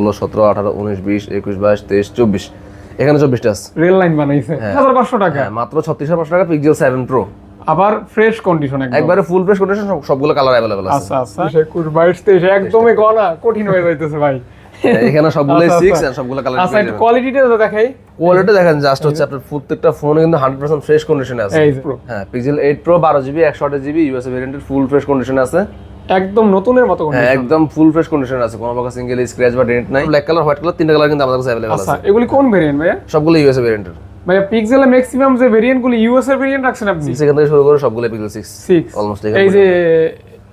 16 17 18 19 20 21 22 23 24 এখানে 24টা আছে rail line বানাইছে 1500 টাকা মাত্র 36,500 টাকা পিক্সেল 7 প্রো আবার ফ্রেশ কন্ডিশন একবারে ফুল ফ্রেশ কন্ডিশন সবগুলো কালার अवेलेबल আছে আচ্ছা আচ্ছা 21 22 23 একদমই গলা কঠিন হয়ে যাইতেছে ভাই এখানে সবগুলাই 6 আর সবগুলো কালার আচ্ছা একটু কোয়ালিটিটা তো দেখাই কোয়ালিটি দেখেন জাস্ট হচ্ছে আপনার প্রত্যেকটা ফোনে কিন্তু 100% ফ্রেশ কন্ডিশনে আছে এই প্রো হ্যাঁ pixel 8 pro 12GB 128GB USA ভেরিয়েন্টের ফুল ফ্রেশ কন্ডিশনে আছে একদম নতুনের মতো হ্যাঁ একদম ফুল ফ্রেশ কন্ডিশনে আছে কোনো প্রকার সিঙ্গেল স্ক্র্যাচ বা ডেন্ট নাই ব্ল্যাক কালার হোয়াইট কালার তিনটা কালার কিন্তু আমাদের কাছে अवेलेबल আছে আচ্ছা এগুলি কোন ভেরিয়েন্ট ভাইয়া সবগুলো ইউএসএ ভেরিয়েন্টের ভাইয়া পিক্সেলে ম্যাক্সিমাম যে ভেরিয়েন্ট গুলো ইউএস এর ভেরিয়েন্ট রাখছেন আপনি সেখান থেকে শুরু করে সবগুলো পিক্সেল 6 অলমোস্ট এই যে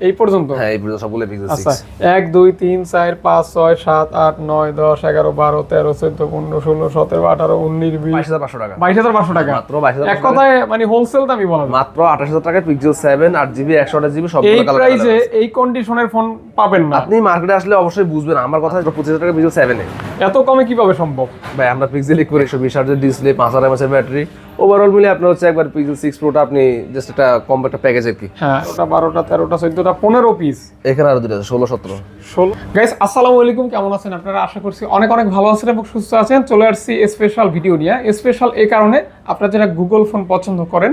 এই পর্যন্ত হ্যাঁ এই পর্যন্ত সবগুলো পিক্সেল 6 আচ্ছা 1 2 3 4 5 6 7 8 9 10 11 12 13 14 15 16 17 18 19 20 22,500 টাকা 22,500 টাকা মাত্র 22,500 এক কথায় মানে হোলসেল দামই বলা যায় মাত্র 28,000 টাকায় পিক্সেল 7 8GB 128GB সবগুলো এই কালার প্রাইসে এই কন্ডিশনের ফোন পাবেন না আপনি মার্কেটে আসলে অবশ্যই বুঝবেন আমার কথা 25,000 টাকা পিক্সেল 7 এ এত কমে কিভাবে সম্ভব ভাই আমরা পিক্সেল 120 হার্জের ডিসপ্লে 5000 mAh এর ব্যাটারি ওভারঅল মিলে আপনার হচ্ছে একবার পিক্সেল 6 প্রোটা আপনি জাস্ট একটা কম্প্যাক্ট প্যাকেজ আর কি হ্যাঁ ওটা 12টা 13টা 14টা 15 পিস এখানে আরো দুটো আছে 16 17 গাইস আসসালামু আলাইকুম কেমন আছেন আপনারা আশা করছি অনেক অনেক ভালো আছেন এবং সুস্থ আছেন চলে আসছি স্পেশাল ভিডিও নিয়ে স্পেশাল এই কারণে আপনারা যারা গুগল ফোন পছন্দ করেন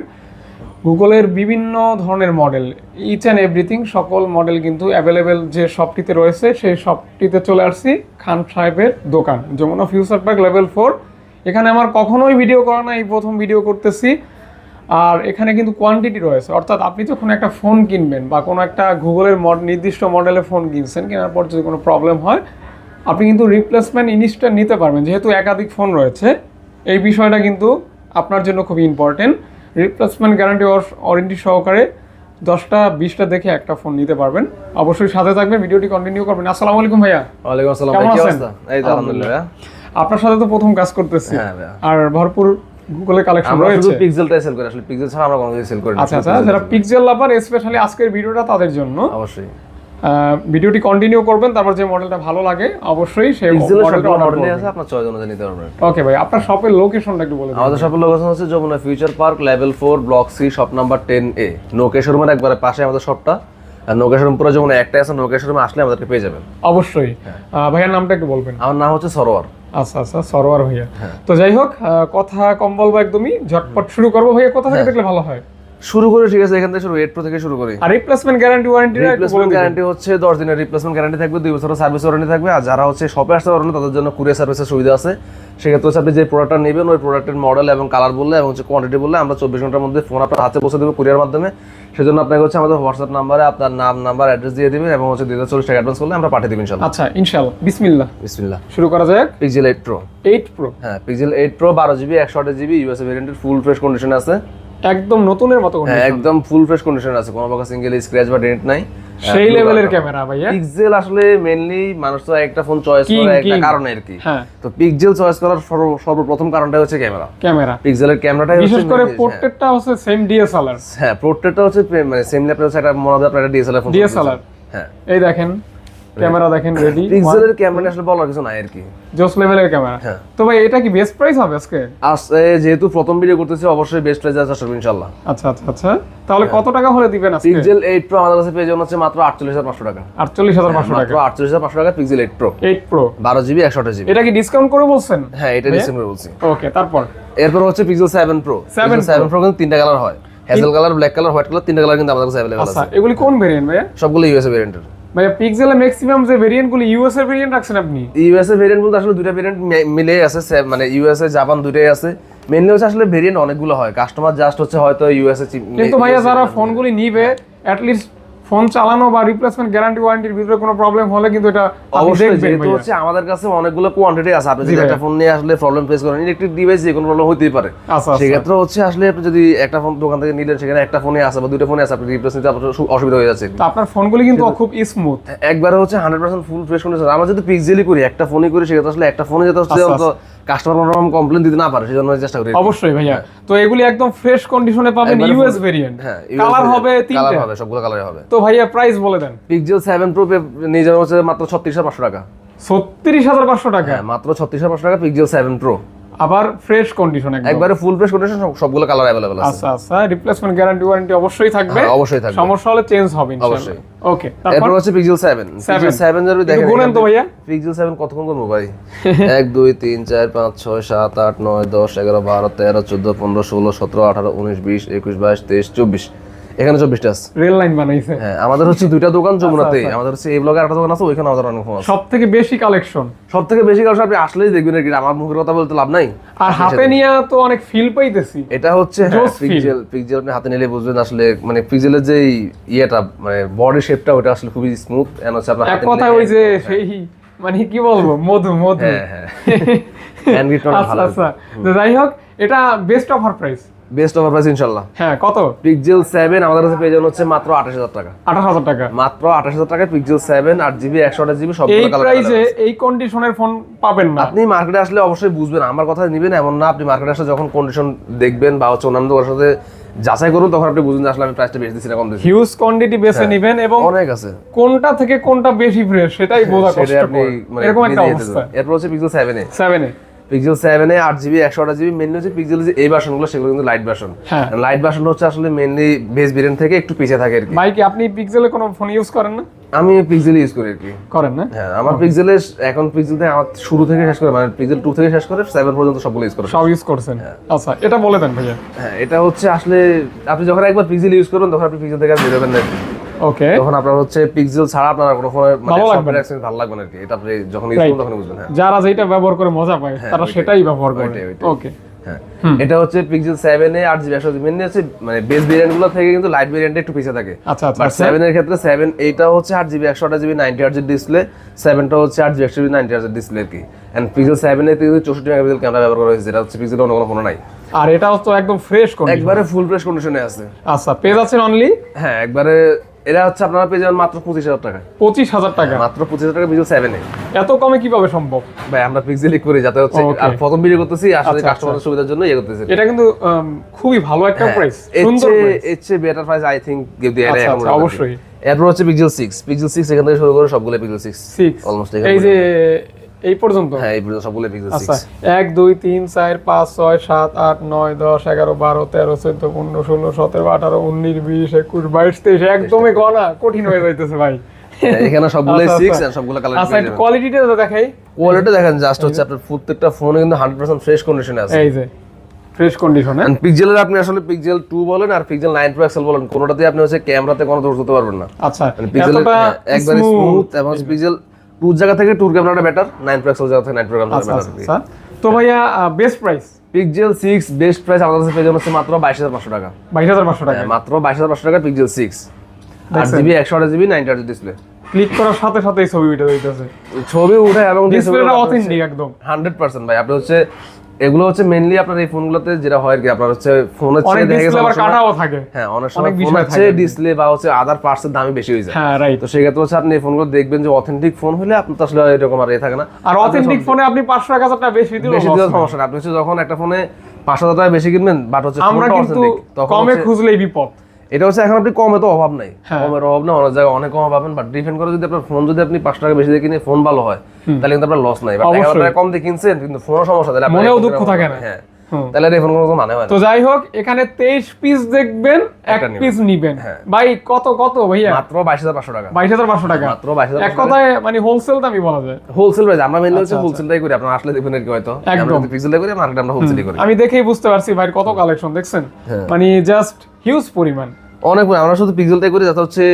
গুগলের বিভিন্ন ধরনের মডেল ইচ অ্যান্ড এভরিথিং সকল মডেল কিন্তু অ্যাভেলেবেল যে শপটিতে রয়েছে সেই শপটিতে চলে আসছি খান সাহেবের দোকান যমুনা ফিউচার পার্ক লেভেল 4 এখানে আমার কখনোই ভিডিও করা না এই প্রথম ভিডিও করতেছি আর এখানে কিন্তু কোয়ান্টিটি রয়েছে অর্থাৎ আপনি যখন একটা ফোন কিনবেন বা কোনো একটা গুগলের নির্দিষ্ট মডেলের ফোন কিনছেন কেনার পর যদি কোনো প্রবলেম হয় আপনি কিন্তু রিপ্লেসমেন্ট ইনস্ট্যান্ট নিতে পারবেন যেহেতু একাধিক ফোন রয়েছে এই বিষয়টা কিন্তু আপনার জন্য খুবই ইম্পর্টেন্ট রিপ্লেসমেন্ট গ্যারান্টি ওয়ারেন্টি সহকারে 10টা 20টা দেখে একটা ফোন নিতে পারবেন অবশ্যই সাথে থাকবেন ভিডিওটি কন্টিনিউ করবেন আসসালামু আলাইকুম ভাইয়া ওয়ালাইকুম আসসালাম কেমন কি আছেন? অবস্থা এই তো আলহামদুলিল্লাহ আপনার সাথে তো প্রথম কাজ করতেছি হ্যাঁ ভাইয়া আর ভরপুর গুগলের কালেকশন আমরা রয়েছে শুধু পিক্সেলটাই সেল করি আসলে পিক্সেল ছাড়া আমরা কোনো কিছু সেল করি না আচ্ছা আচ্ছা যারা পিক্সেল লাভার স্পেশালি আজকের ভিডিওটা তাদের জন্য অবশ্যই ভিডিওটি কন্টিনিউ করবেন তারপর যে মডেলটা ভালো লাগে অবশ্যই সেই পিক্সেলের মডেলটা সব অর্ডার মডেলই করবেন আছে আপনার চয়েস অনুযায়ী নিতে পারবেন ওকে ভাই আপনার শপের লোকেশনটা একটু বলে দিন আমাদের শপের লোকেশন হচ্ছে Jamuna Future Park level 4 block C shop number 10A Nokia শোরুমের একবারে পাশে আমাদের শপটা আর নোকিয়া শোরুম পুরো যমুনা একটাই আছে নোকিয়া শোরুমে আসলে আমাদেরকে পেয়ে যাবেন অবশ্যই ভাইয়ার নামটা একটু বলবেন আমার নাম হচ্ছে সরোয়ার আচ্ছা আচ্ছা সরোয়ার ভাইয়া তো যাই হোক কথা কম বলবো একদমই ঝটপট শুরু করবো ভাইয়া কোথা থেকে দেখলে ভালো হয় শুরু করে ঠিক আছে এখান থেকে শুরু 8 প্রো থেকে শুরু করি আর replacement guarantee warranty replacement guarantee হচ্ছে 10 দিনের রিপ্লেসমেন্ট গ্যারান্টি থাকবে 2 বছরের সার্ভিস ওয়ারেন্টি থাকবে আর যারা হচ্ছে শপে আসতে পারবেন তাদের জন্য কুরিয়ার সার্ভিসের সুবিধা আছে সেক্ষেত্রে হচ্ছে আপনি যে প্রোডাক্টটা নেবেন ওই প্রোডাক্টের মডেল এবং কালার বললে এবং হচ্ছে কোয়ান্টিটি বললে আমরা 24 ঘন্টার মধ্যে ফোন আপনার হাতে পৌঁছে দেবো কুরিয়ার মাধ্যমে সেজন্য আপনাকে হচ্ছে আমাদের হোয়াটসঅ্যাপ নাম্বারে আপনার নাম নাম্বার অ্যাড্রেস দিয়ে দিবেন এবং হচ্ছে 240 টাকা অ্যাডভান্স করলে আমরা পাঠিয়ে দেব ইনশাআল্লাহ আচ্ছা ইনশাআল্লাহ বিসমিল্লাহ বিসমিল্লাহ শুরু করা যাক পিক্সেল 8 প্রো 8 প্রো হ্যাঁ pixel 8 pro 12GB 128GB USA ভেরিয়েন্টের ফুল ফ্রেশ কন্ডিশনে আছে একদম নতুনের মতো হ্যাঁ একদম ফুল ফ্রেশ কন্ডিশনে আছে কোনো প্রকার সিঙ্গেল স্ক্র্যাচ বা ডেন্ট নাই সেই লেভেলের ক্যামেরা ভাইয়া পিক্সেল আসলে মেইনলি মানুষ তো একটা ফোন চয়েস করে একটা কারণে আর কি হ্যাঁ তো পিক্সেল চয়েস করার সর্বপ্রথম কারণটা হচ্ছে ক্যামেরা পিক্সেলের ক্যামেরাটাই বিশেষ করে পোর্ট্রেটটা হচ্ছে সেম ডিএসএলআর হ্যাঁ পোর্ট্রেটটা হচ্ছে মানে সেমলি আপনার হচ্ছে একটা মনে হয় আপনার ডিএসএলআর ফোন ডিএসএলআর হ্যাঁ এই দেখেন ক্যামেরা দেখেন রেডি পিক্সেলের ক্যামেরা আসলে বলার কিছু নাই আর কি জোস লেভেলের ক্যামেরা হ্যাঁ তো ভাই এটা কি বেস্ট প্রাইস হবে আজকে যেহেতু প্রথম ভিডিও করতেছি অবশ্যই বেস্ট প্রাইস আছে আসলে ইনশাআল্লাহ আচ্ছা আচ্ছা আচ্ছা তাহলে কত টাকা হলে দিবেন আজকে পিক্সেল 8 প্রো আমাদের কাছে পেয়ে যাবেন হচ্ছে মাত্র 48500 টাকা 48500 টাকা মাত্র 48500 টাকা pixel 8 pro 8 pro 12GB 128GB এটা কি ডিসকাউন্ট করে বলছেন হ্যাঁ এটা ডিসেম্বর বলছি ওকে তারপর এরপর হচ্ছে পিক্সেল 7 প্রো 7 প্রো কিন্তু তিনটা কালার হয় hazel colour black colour white colour তিনটা কালার কিন্তু আমাদের কাছে अवेलेबल আচ্ছা আছে এগুলি কোন ভেরিয়েন্ট ভাইয়া সবগুলো ইউএসএ ভেরিয়েন্টের ভাইয়া পিক্সেলে ম্যাক্সিমাম যে ভেরিয়েন্ট গুলো ইউএস এর ভেরিয়েন্ট রাখছেন আপনি ইউএসএ ভেরিয়েন্ট বলতে আসলে দুইটা ভেরিয়েন্ট মিলে আছে মানে ইউএসএ জাপান দুইটাই আছে মেইনলি হচ্ছে আসলে ভেরিয়েন্ট অনেকগুলো হয় কাস্টমার জাস্ট হচ্ছে হয়তো ইউএসএ কিন্তু ভাইয়া যারা ফোনগুলি নিবে অ্যাট লিস্ট ফোন চালানো বা রিপ্লেসমেন্ট গ্যারান্টি ওয়ারেন্টির ভিতরে কোনো প্রবলেম হলে কিন্তু এটা অবশ্যই যেহেতু হচ্ছে আমাদের কাছে অনেকগুলো কোয়ান্টিটি আছে আপনি যদি একটা ফোন নিয়ে আসলে প্রবলেম ফেস করেন ইলেকট্রিক ডিভাইস যে কোনো প্রবলেম হতেই পারে সেক্ষেত্রে হচ্ছে আসলে আপনি যদি একটা ফোন দোকান থেকে নিলেন সেখানে একটা ফোনে আছে বা দুটো ফোনে আছে আপনি রিপ্লেস নিতে আপনার অসুবিধা হয়ে যাচ্ছে তো আপনার ফোনগুলি কিন্তু খুব স্মুথ একবারে হচ্ছে 100% ফুল ফ্রেশ কন্ডিশন আমরা যদি পিক্সেলই করি একটা ফোনই করি সেক্ষেত্রে আসলে একটা ফোনে যেটা হচ্ছে কাস্টমার কোনো কমপ্লেইন দিতে না পারে সেজন্য চেষ্টা করি অবশ্যই ভাইয়া তো এগুলি একদম ফ্রেশ কন্ডিশনে পাবেন ইউএস ভেরিয়েন্ট হ্যাঁ কালার হবে তিনটা কালার হবে সবগুলো কালারই হবে তো ভাইয়া প্রাইস বলে দেন পিক্সেল 7 প্রো নিয়ে যাবে হচ্ছে মাত্র 36500 টাকা 36500 টাকা হ্যাঁ মাত্র 36500 টাকা পিক্সেল 7 প্রো আবার ফ্রেশ কন্ডিশন একদম। একবারে ফুল ফ্রেশ কন্ডিশন, সবগুলো কালার अवेलेबल আছে। আচ্ছা আচ্ছা, রিপ্লেসমেন্ট গ্যারান্টি ওয়ারেন্টি অবশ্যই থাকবে। হ্যাঁ, অবশ্যই থাকবে। সমস্যা হলে চেঞ্জ হবে ইনশাআল্লাহ। অবশ্যই। ওকে, এরপর তারপর হচ্ছে পিক্সেল 7। পিক্সেল 7 যদি দেখেন, গুনেন তো ভাইয়া। পিক্সেল 7 কতক্ষণ করব ভাই? 1 2 3 4 5 6 7 8 9 10 11 12 13 14 15 16 17 18 19 20 21 22 23 24, এখানে 24টা আছে। রেল লাইন বানাইছে। হ্যাঁ, আমাদের হচ্ছে দুইটা দোকান যমুনাতে, আচ্ছা। আমাদের হচ্ছে এই ব্লগে একটা দোকান আছে, ওইখানে আমাদের অনেক ফোন আছে। সবথেকে বেশি কালেকশন, সবথেকে বেশি কাজ আপনি আসলেই দেখবেন আর কি, আমার মুখের কথা বলতে লাভ নাই। আর হাতে নিয়ে তো অনেক ফিল পাইতেছি। এটা হচ্ছে Joss feel। পিক্সেল আপনি হাতে নিলে বুঝবেন আসলে, মানে পিক্সেলের যে ইয়েটা, মানে বডি শেপটা, ওটা আসলে খুবই স্মুথ। এন্ড হচ্ছে আপনার এক হাতে কথা ওই যে সেই মানে কি বলবো, মধু মধু। হ্যাঁ হ্যাঁ, হ্যান্ড গ্রিপটা আচ্ছা ভালো। আচ্ছা, তো যাই হোক, এটা best offer price. Best offer price ইনশাআল্লাহ। হ্যাঁ, কত? পিক্সেল 7 আমাদের কাছে পেয়ে যাবেন হচ্ছে মাত্র 28000 টাকা। 28000 টাকা মাত্র 28000 টাকায় পিক্সেল 7 8GB 128GB এই সবগুলো কালার। প্রাইসে এই কন্ডিশনের ফোন পাবেন না। আপনি মার্কেটে আসলে অবশ্যই বুঝবেন, আমার কথা নিবেন এমন না। আপনি মার্কেটে আসলে যখন কন্ডিশন দেখবেন বা হচ্ছে অন্যান্য দোকানের সাথে যাচাই করুন, তখন আপনি বুঝবেন যে আসলে আমি প্রাইসটা বেশি দিচ্ছি না কম দিচ্ছি। হিউজ কোয়ান্টিটি বেছে নেবেন এবং অনেক আছে, কোনটা থেকে কোনটা বেশি ফ্রেশ সেটাই বোঝা সেটা আপনি কষ্টকর, মানে এরকম একটা নিজে অবস্থা। যেতে। এরপর হচ্ছে পিক্সেল 7 7 এ পিক্সেল 7 8GB 128GB মেইনলি হচ্ছে পিক্সেল যে এই ভার্সনগুলো, সেগুলো কিন্তু লাইট ভার্সন। হ্যাঁ। লাইট ভার্সন হচ্ছে আসলে মেইনলি বেস ভেরিয়েন্ট থেকে একটু পিছিয়ে থাকে আর কি। ভাই কি আপনি পিক্সেলে কোনো ফোন ইউজ করেন না? আমি পিক্সেল ইউজ করি আর কি। করেন না? হ্যাঁ, আমার পিক্সেলে এখন পিক্সেলতে আমার শুরু থেকে শেষ করে, মানে পিক্সেল 2 থেকে শেষ করে 7 পর্যন্ত সবগুলো ইউজ করি। সব ইউজ করছেন? আচ্ছা, এটা বলে দেন ভাইয়া। হ্যাঁ, এটা হচ্ছে আসলে আপনি যখন একবার পিক্সেল ইউজ করবেন, তখন আপনি পিক্সেল থেকে আর বেরোবেন না। ওকে, তখন আপনার হচ্ছে পিক্সেল ছাড়া আপনার কোনো ফোনের মানে ভালো লাগবে সফটওয়্যার না। এক্সপেরিয়েন্স ভালো লাগবে না আর কি। এটা আপনি যখন ইউজ করবেন তখন বুঝবেন। হ্যাঁ, যারা যেটা ব্যবহার করে মজা পায় তারা সেটাই ব্যবহার করে। ওইটাই। ওকে, হ্যাঁ, এটা হচ্ছে পিক্সেল 7 এ 8GB 128GB মেইনলি হচ্ছে মানে বেস ভেরিয়েন্ট গুলো থেকে কিন্তু লাইট ভেরিয়েন্টে একটু পিছিয়ে থাকে। আচ্ছা আচ্ছা বাট 7 এর ক্ষেত্রে 7 এইটা হচ্ছে 8GB 128GB 90Hz ডিসপ্লে, 7টা হচ্ছে 8GB 128GB 90Hz ডিসপ্লে আর কি। And Pixel 7 a 64 megapixel camera ব্যবহার করা হয়েছে, যেটা হচ্ছে পিক্সেল অন্য কোনো ফোন নাই। আর এটাও তো একদম ফ্রেশ কন্ডিশন, একবারে ফুল ফ্রেশ কন্ডিশনে আছে। আচ্ছা, পেজ আছেন অনলি? হ্যাঁ, একবারে এরা হচ্ছে আপনারা পেয়ে যাবেন মাত্র 25000 টাকা। 25000 টাকা? মাত্র 25000 টাকা পিক্সেল 7 এ। এত কমে কিভাবে সম্ভব ভাই আমরা পিক্সেলই করি, যাতে হচ্ছে Okay. আর প্রথম ভিডিও করতেছি আসলে আচ্ছা, কাস্টমারের সুবিধার জন্য ইয়ে করতেছি। এটা কিন্তু খুবই ভালো একটা প্রাইস, সুন্দর প্রাইস। এর better price I think give the আচ্ছা, আচ্ছা, অবশ্যই। এরপর হচ্ছে পিক্সেল 6 পিক্সেল 6 এখান থেকে শুরু করে সবগুলো পিক্সেল 6 অলমোস্ট এই যে এই পর্যন্ত? হ্যাঁ, এই পর্যন্ত সবগুলো পিক্সেল 6। আচ্ছা, 1 2 3 4 5 6 7 8 9 10 11 12 13 14 15 16 17 18 19 20 21 22 23 একদমই গণা কঠিন হয়ে যাইতেছে ভাই। এখানে সবগুলো আচ্ছা, 6 আচ্ছা। এন্ড সবগুলো কালার আচ্ছা, একটু কোয়ালিটিটা দেখাই। কোয়ালিটি দেখেন, জাস্ট হচ্ছে আপনার প্রত্যেকটা ফোনে কিন্তু 100% ফ্রেশ কন্ডিশনে আছে। এই যে ফ্রেশ কন্ডিশনে। এন্ড পিক্সেলের আপনি আসলে পিক্সেল 2 বলেন আর পিক্সেল 9 Pro XL বলেন, কোনোটাতে আপনি হচ্ছে ক্যামেরাতে কোনো দোষ করতে পারবেন না। আচ্ছা, মানে পিক্সেলের একবারে স্মুথ এবং পিক্সেল 2 জায়গা থেকে 2 ক্যামেরাটা বেটার, 9 Pro XL জায়গা থেকে 9 Pro ক্যামেরাটা আচ্ছা বেটার। আচ্ছা, তো ভাইয়া best price? Pixel 6 best price আমাদের কাছে পেয়ে যাবেন হচ্ছে মাত্র 22500 টাকা। 22500 টাকা? হ্যাঁ, মাত্র 22500 টাকা pixel 6 8GB 128GB 90Hz display. Click করার সাথে সাথে এই ছবি উঠে যাইতেছে, ছবি উঠে এবং ডিসপ্লেটা অথেন্টিক একদম 100% ভাই। আপনি হচ্ছে এগুলো হচ্ছে মেইনলি আপনার এই ফোনগুলোতে যেটা হয় আর কি, আপনার হচ্ছে ফোনের অনেক চেয়ে দেখে ডিসপ্লে আবার কাটাও থাকে। হ্যাঁ, অনেক সময় বিষয় ফোনের থাকে চেয়ে ডিসপ্লে বা হচ্ছে আদার পার্টসের দামই বেশি হয়ে যায়। হ্যাঁ, রাইট। তো সেক্ষেত্রে হচ্ছে আপনি এই ফোনগুলো দেখবেন যে অথেন্টিক ফোন হলে আপনার তো আসলে এরকম আর থাকে না। আর অথেন্টিক ফোনে আপনি 500 টাকা বেশি দিলেও বেশি দিলে সমস্যা না। আপনি হচ্ছে যখন একটা ফোনে 5000 টাকা বেশি কিনবেন, বাট হচ্ছে আমরা ফোনটা কিন্তু authentic, তখন কমে হচ্ছে- খুঁজলেই বিপদ। এটা হচ্ছে এখন আপনি কমে তো অভাব নাই, হ্যাঁ। কমের অভাব না, অনেক জায়গায় অনেক কম পাবেন। বাট ডিপেন্ড করে যদি আপনার ফোন যদি আপনি 5 টাকা বেশি দিয়ে কিনে ফোন ভালো হয়, তাহলে কিন্তু আপনার লস নাই। বাট 1000 টাকা কম দিয়ে কিনছেন কিন্তু ফোনের সমস্যা, তাহলে আপনার মনেও এই ফোনের দুঃখ থাকে না। হ্যাঁ, তাহলে এই ফোন কোনো মানে হয় না। তো যাই হোক, এখানে 23 পিস দেখবেন, এক একটা পিস নিবেন। হ্যাঁ। ভাই কত কত ভাইয়া? মাত্র 22500 টাকা। 22500 টাকা? মাত্র 22500 এক কথায় মানে হোলসেল দামই বলা যায়। Wholesale price. আমরা মেইনলি হচ্ছে আচ্ছা, হোলসেলটাই করি, আপনারা আসলে দেখবেন কি হয়তো একদম। আমরা পিক্সেলটাই করি, মার্কেটে আমরা হোলসেলই করি। আমি দেখেই বুঝতে পারছি ভাই কত কালেকশন দেখছেন, মানে জাস্ট হিউজ পরিমাণ। অনেক আমরা শুধু পিক্সেলটাই করি যাতে হচ্ছে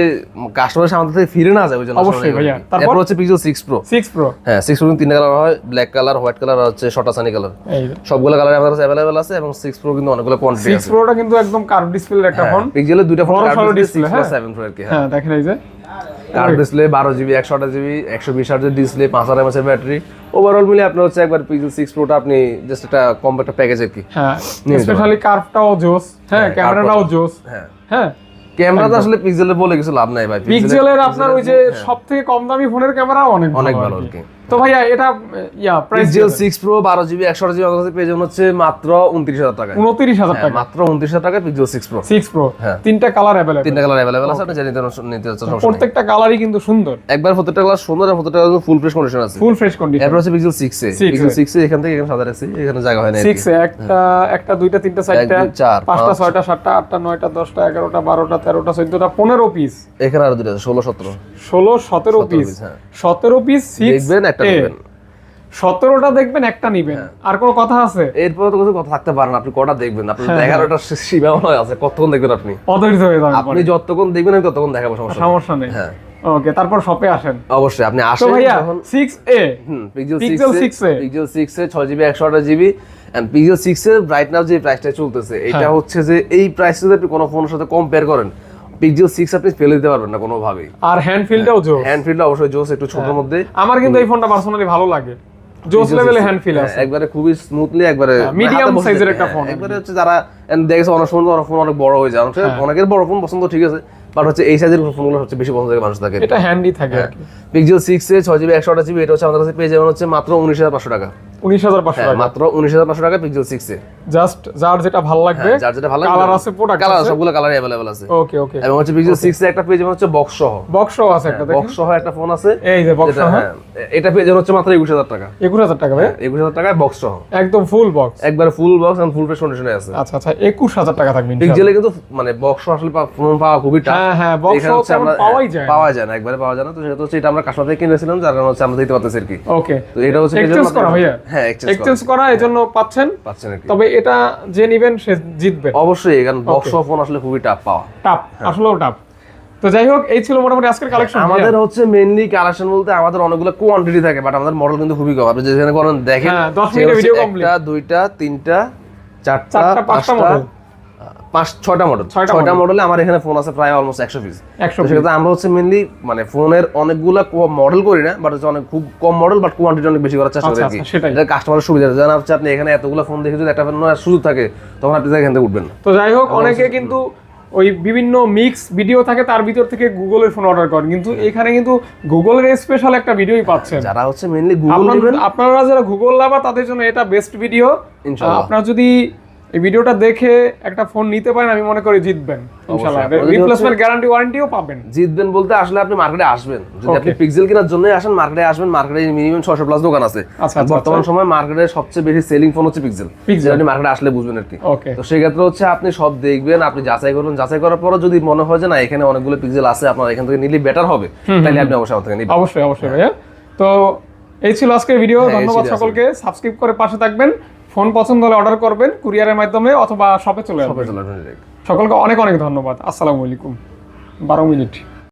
কাস্টমারের সামনে থেকে ফিরে না যায়, ওই জন্য অবশ্যই ভাইয়া। তারপর হচ্ছে পিক্সেল 6 Pro। 6 Pro? হ্যাঁ, 6 Pro 3 কালার হয়, ব্ল্যাক কালার, হোয়াইট কালার আর হচ্ছে শর্ট সানি কালার। এই সবগুলো কালার আমাদের কাছে अवेलेबल আছে এবং 6 Pro কিন্তু অনেকগুলো কোয়ান্টিটি 6 আছে। Proটা কিন্তু একদম কার্ভ ডিসপ্লের একটা ফোন। পিক্সেলের দুইটা ফোন বড় সরো কার্ভ ডিসপ্লে, display, 6 হ্যাঁ। Pro 7 Pro এর কি। হ্যাঁ, দেখেন এই যে curve display 12GB 128GB 120Hz display, 5000 mAh এর ব্যাটারি। ওভারঅল মিলে আপনি হচ্ছে একবার পিক্সেল 6 Proটা আপনি জাস্ট একটা কম্প্যাক্ট প্যাকেজ আর কি। হ্যাঁ, নিয়ে যেতে স্পেশালি কার্ভটাও জোস। হ্যাঁ, ক্যামেরাটাও জোস। হ্যাঁ, হ্যাঁ, ক্যামেরা তো আসলে পিক্সেলের বলে কিছু লাভ নাই ভাই। পিক্সেলের আপনার ওই যে সবথেকে কম দামি ফোনের ক্যামেরাও অনেক অনেক ভালো ভালো আর আর কি। কি। তো ভাইয়া এটা price pixel 6 pro 12 GB 128 GB আমাদের পেয়ে যাবেন হচ্ছে মাত্র 29000 টাকায়। 29000 টাকা মাত্র 29000 টাকায় পিক্সেল 6 প্রো। 6 প্রো তিনটা কালার अवेलेबल, তিনটা কালার अवेलेबल আছে, আপনি নিতে চাচ্ছেন সমস্যা নেই। প্রত্যেকটা কালারই কিন্তু সুন্দর, একবার প্রত্যেকটা কালার সুন্দর আর প্রত্যেকটা কালার ফুল ফ্রেশ কন্ডিশন আছে। Full fresh condition. এরপর হচ্ছে পিক্সেল 6 এ, পিক্সেল 6 এ এখান থেকে এখানে সাদা রাখছি, এখানে জায়গা হয় না। 6 এ একটা দুইটা তিনটা চারটা পাঁচটা ছয়টা সাতটা আটটা নয়টা 10টা 11টা 12টা 13টা 14টা 15 পিস, এখানে আরো দুটো আছে 16 17 17 পিস, 17 পিস 6 দেখবেন একটা নেবেন, 17টা দেখবেন একটা নেবেন। আর কোনো কথা আছে? এরপর তো কিছু কথা থাকতে পারে না, আপনি কটা দেখবেন, আপনি 11টা সীমানা আছে, কতক্ষণ দেখবেন আপনি? অধৈর্য হয়ে যাবেন, আপনি যতক্ষণ দেখবেন আমি ততক্ষণ দেখাবো, সমস্যা নেই। হ্যাঁ ওকে, তারপর শপে আসেন। অবশ্যই আপনি তো আসেন ভাইয়া যখন 6a Pixel Pixel 6 a 6GB 128GB and Pixel 6 এর রাইট নাও যে প্রাইসটা চলতেছে এটা হচ্ছে যে এই প্রাইসে যদি আপনি কোনো ফোনের সাথে কম্পেয়ার করেন পিক্সেল 6 আপনি ফেলে দিতে পারবেন না কোনোভাবেই। আর হ্যান্ড ফিলটাও জোস, হ্যান্ড ফিলটা অবশ্যই জোস, একটু ছোটর মধ্যে। আমার কিন্তু এই ফোনটা পার্সোনালি ভালো লাগে, জোস লেভেলে হ্যান্ড ফিল আছে, একবারে খুবই স্মুথলি, একবারে মিডিয়াম সাইজের একটা ফোন। একবারে হচ্ছে যারা দেখেছে অনেক ফোন অনেক বড় হয়ে যায়, অনেকের বড় ফোন পছন্দ, ঠিক আছে, বাট হচ্ছে এই সাইজের ফোনগুলো হচ্ছে বেশি পছন্দ করে মানুষ থাকে, এটা হ্যান্ডি থাকে। পিক্সেল 6 এ 6GB 128GB এটা হচ্ছে আমাদের কাছে পেয়ে যাবেন হচ্ছে মাত্র 19500 টাকা। 19500 টাকা, মাত্র 19500 টাকা পিক্সেল 6 এ। জাস্ট যার যেটা ভালো লাগবে, যার যেটা ভালো লাগবে, কালার আছে, প্রোডাক্ট কালার সবগুলো কালারই अवेलेबल আছে। ওকে ওকে। এবং হচ্ছে পিক্সেল 6 এ একটা পেয়ে যাবেন হচ্ছে বক্স সহ, আছে একটা, দেখেন বক্স সহ একটা ফোন আছে, এই যে বক্স সহ, এটা পেয়ে যাবেন হচ্ছে মাত্র 21000 টাকা। 21000 টাকা ভাই? 21000 টাকায় বক্স সহ, একদম ফুল বক্স, একবারে full box and full fresh কন্ডিশনে আছে। আচ্ছা আচ্ছা, 21000 টাকা থাকবে ইনশাআল্লাহ। পিক্সেলে কিন্তু মানে বক্স আসলে ফোন পাওয়া খুবই টাফ। হ্যাঁ বক্স সহ পাওয়া যায় না, একবারে পাওয়া যায় না। তো সেটা হচ্ছে এটা আমরা কাস্টমার থেকে কিনেছিলাম, যার কারণে হচ্ছে আমরা দিতে পারতেছি আর কি। ওকে, তো এটা হচ্ছে এক্সচেঞ্জ করা ভাইয়া? হ্যাঁ এক্সচেঞ্জ করা, এজন্য পাচ্ছেন আর কি। তবে এটা যে নেবেন সে জিতবে অবশ্যই, কারণ বক্স সহ ফোন আসলে খুবই টাফ পাওয়া, আসলেও টাফ। তো যাই হোক, এই ছিল মোটামুটি আজকের কালেকশন। আমাদের হচ্ছে মেইনলি কালেকশন বলতে আমাদের অনেকগুলো কোয়ান্টিটি থাকে, বাট আমাদের মডেল কিন্তু খুবই কম। আপনি যেখানে করেন দেখেন 10 মিনিটের ভিডিও কমপ্লিট, 1টা 2টা 3টা 4টা 5টা মডেল, 6টা মডেল, 6টা মডেলে আমার এখানে ফোন আছে প্রায় অলমোস্ট 100 পিস। সেটা আমরা হচ্ছে মেইনলি মানে ফোনের অনেকগুলা মডেল করি না, বাট হচ্ছে অনেক খুব কম মডেল, বাট কোয়ান্টিটি অনেক বেশি করার চেষ্টা করি আর কি। এটা কাস্টমারের সুবিধা, জানা হচ্ছে আপনি এখানে এতগুলো ফোন দেখে যদি একটা ফোন সুযোগ থাকে তখন আপনি এখান থেকে উঠবেন না। তো যাই হোক, অনেকে কিন্তু ওই বিভিন্ন মিক্স ভিডিও থাকে, তার ভিতর থেকে গুগলের ফোন অর্ডার করেন, কিন্তু এখানে কিন্তু গুগলের স্পেশাল একটা ভিডিওই পাচ্ছেন। যারা হচ্ছে মেইনলি গুগল নেবেন, আপনারা যারা গুগল লাভার তাদের জন্য এটা বেস্ট ভিডিও ইনশাআল্লাহ। আপনারা যদি এই ভিডিওটা দেখে একটা ফোন নিতে পারেন, আমি মনে করি জিতবেন ইনশাআল্লাহ। রিপ্লেসমেন্ট গ্যারান্টি ওয়ারেন্টিও পাবেন। জিতবেন বলতে আসলে আপনি মার্কেটে আসবেন, যদি আপনি পিক্সেল কেনার জন্য আসেন মার্কেটে আসবেন, মার্কেটে মিনিমাম 600 প্লাস দোকান আছে। বর্তমান সময় মার্কেটে সবচেয়ে বেশি সেলিং ফোন হচ্ছে পিক্সেল, আপনি মার্কেটে আসলে বুঝবেন আর কি। তো সেই ক্ষেত্রে হচ্ছে আপনি সব দেখবেন, আপনি যাচাই করবেন, যাচাই করার পর যদি মনে হয় যে না এখানে অনেকগুলো পিক্সেল আছে, আপনার এখান থেকে নিলে বেটার হবে, তাহলে আপনি অবশ্যই আমার থেকে নিবেন। অবশ্যই অবশ্যই ভাইয়া। তো এই ছিল আজকের ভিডিও, ধন্যবাদ সকলকে। সাবস্ক্রাইব করে পাশে থাকবেন, ফোন পছন্দ হলে অর্ডার করবেন কুরিয়ারের মাধ্যমে অথবা শপে চলে আসবেন। সকলকে অনেক অনেক ধন্যবাদ। আসসালামু আলাইকুম। 12 মিনিট।